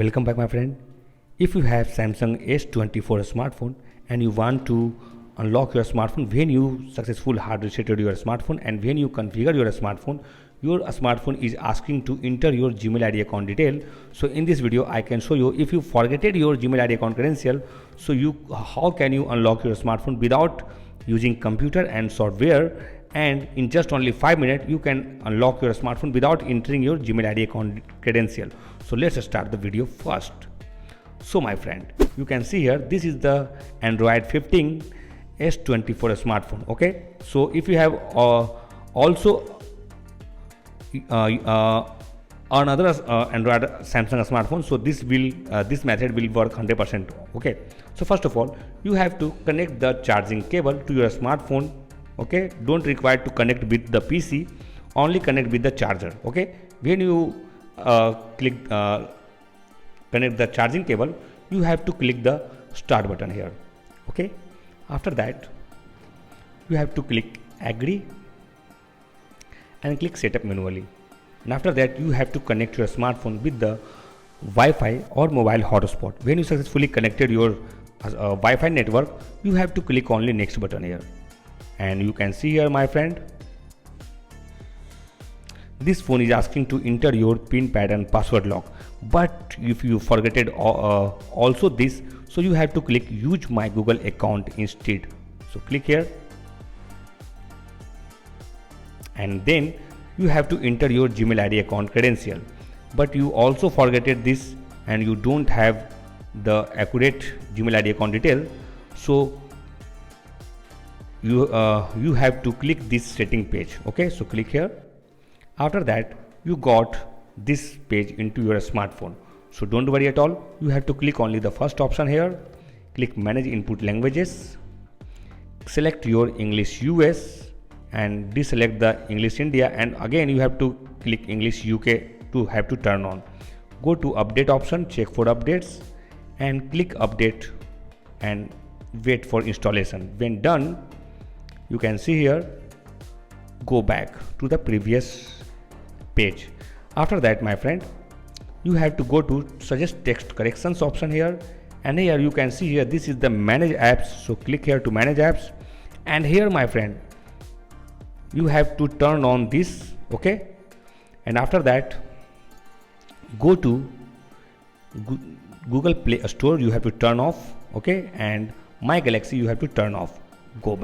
welcome back my friend. If you have Samsung S24 smartphone and you want to unlock your smartphone when you successful hard resetted your smartphone, and when you configure your smartphone is asking to enter your Gmail ID account detail. So in this video I can show you, if you forgetted your Gmail ID account credential, so how can you unlock your smartphone without using computer and software, and in just only 5 minutes you can unlock your smartphone without entering your Gmail ID account credential. So let's start the video first. So my friend, you can see here, this is the Android 15 S24 smartphone. Okay, so if you have also another Android Samsung smartphone, so this method will work 100%. Okay, so first of all you have to connect the charging cable to your smartphone. Okay, don't require to connect with the PC, only connect with the charger. Okay, when you connect the charging cable, you have to click the start button here. Okay, after that you have to click agree and click setup manually, and after that you have to connect your smartphone with the Wi-Fi or mobile hotspot. When you successfully connected your Wi-Fi network, you have to click only next button here, and you can see here my friend, this phone is asking to enter your pin pad and password lock. But if you forgetted also this, so you have to click use my Google account instead. So click here, and then you have to enter your Gmail ID account credential. But you also forgetted this and you don't have the accurate Gmail ID account detail, so you have to click this setting page. Okay, so click here. After that you got this page into your smartphone, so don't worry at all, you have to click only the first option here, click manage input languages, select your English US and deselect the English India, and again you have to click English UK to have to turn on. Go to update option, check for updates and click update and wait for installation. When done, you can see here, go back to the previous page. After that my friend, you have to go to suggest text corrections option here, and here you can see here, this is the manage apps. So click here to manage apps, and here my friend you have to turn on this. Okay, and after that go to Google Play Store, you have to turn off. Okay, and My Galaxy you have to turn off. Go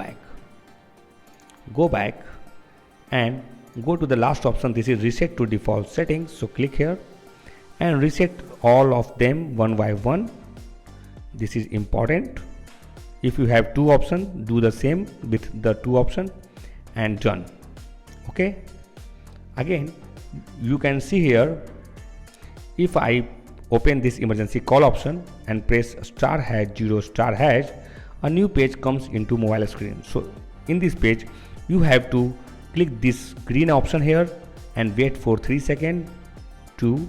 back and go to the last option, this is reset to default settings. So click here and reset all of them one by one. This is important. If you have two options, do the same with the two options and done. Okay, again you can see here, if I open this emergency call option and press *#0*#, a new page comes into mobile screen. So in this page you have to click this green option here and wait for 3 seconds. 2,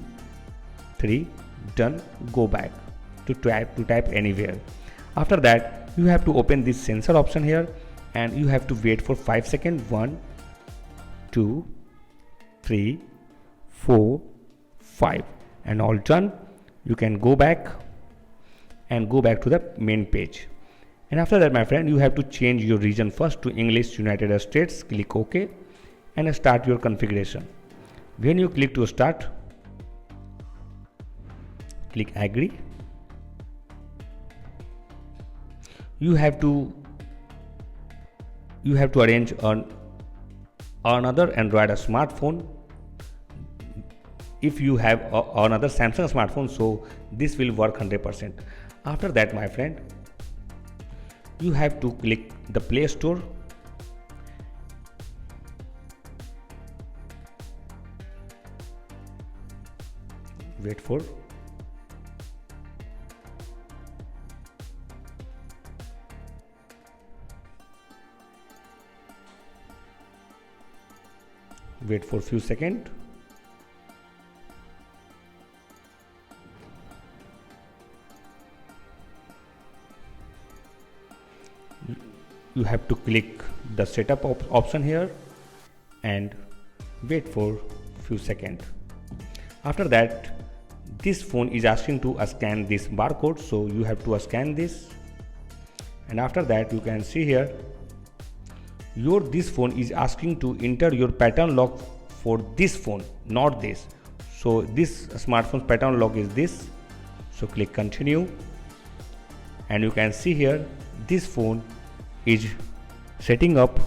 3, done. Go back to type anywhere. After that you have to open this sensor option here and you have to wait for 5 seconds. 1, 2, 3, 4, 5 and all done. You can go back to the main page, and after that my friend, you have to change your region first to English United States. Click OK and start your configuration. When you click to start, click agree. You have to arrange another Android smartphone. If you have another Samsung smartphone, so this will work 100%. After that my friend, you have to click the Play Store. Wait for few seconds. You have to click the setup option here and wait for few seconds. After that this phone is asking to scan this barcode, so you have to scan this. And after that you can see here this phone is asking to enter your pattern lock for this phone, not this. So this smartphone's pattern lock is this, so click continue, and you can see here this phone is setting up.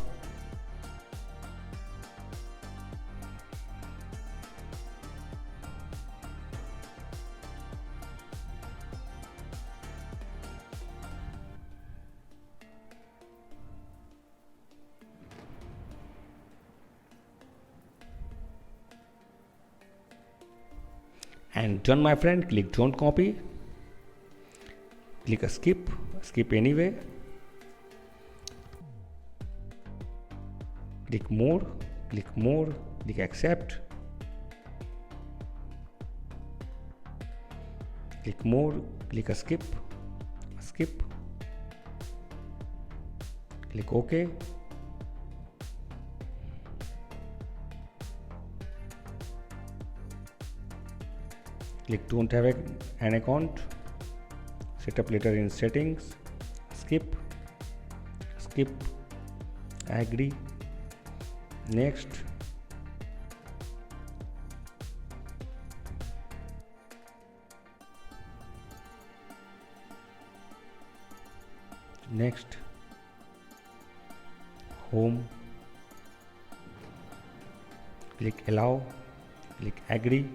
And done, my friend. Click don't copy, click skip anyway, click more, click accept, click more, click skip, click OK. Click don't have an account, set up later in settings, skip, agree, next, home, click allow, click agree.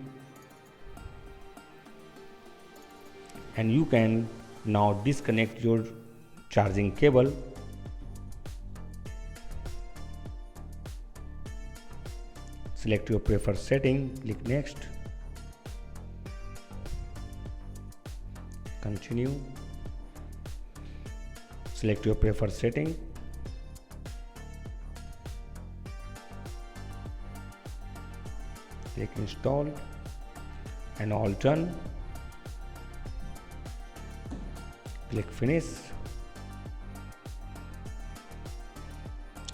And you can now disconnect your charging cable. Select your preferred setting, click next, continue, select your preferred setting, click install, and all done. Click finish,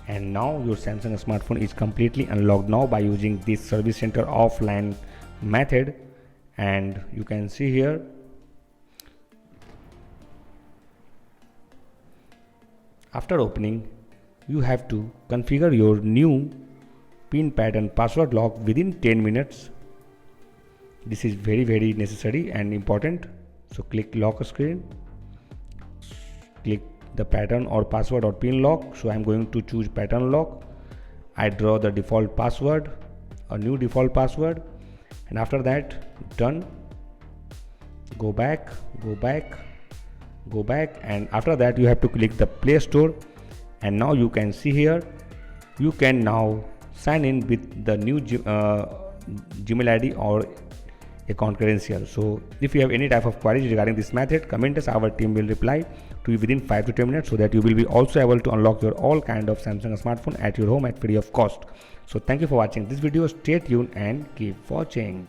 and now your Samsung smartphone is completely unlocked now by using this service center offline method. And you can see here after opening you have to configure your new pin pad and password lock within 10 minutes. This is very necessary and important. So click lock screen, click the pattern or password or pin lock. So I'm going to choose pattern lock. I draw the default password, a new default password, and after that done. Go back, and after that you have to click the Play Store. And now you can see here you can now sign in with the new Gmail ID or account credential. So if you have any type of queries regarding this method, comment us. Our team will reply to you within 5 to 10 minutes, so that you will be also able to unlock your all kind of Samsung smartphone at your home at free of cost. So thank you for watching this video. Stay tuned and keep watching.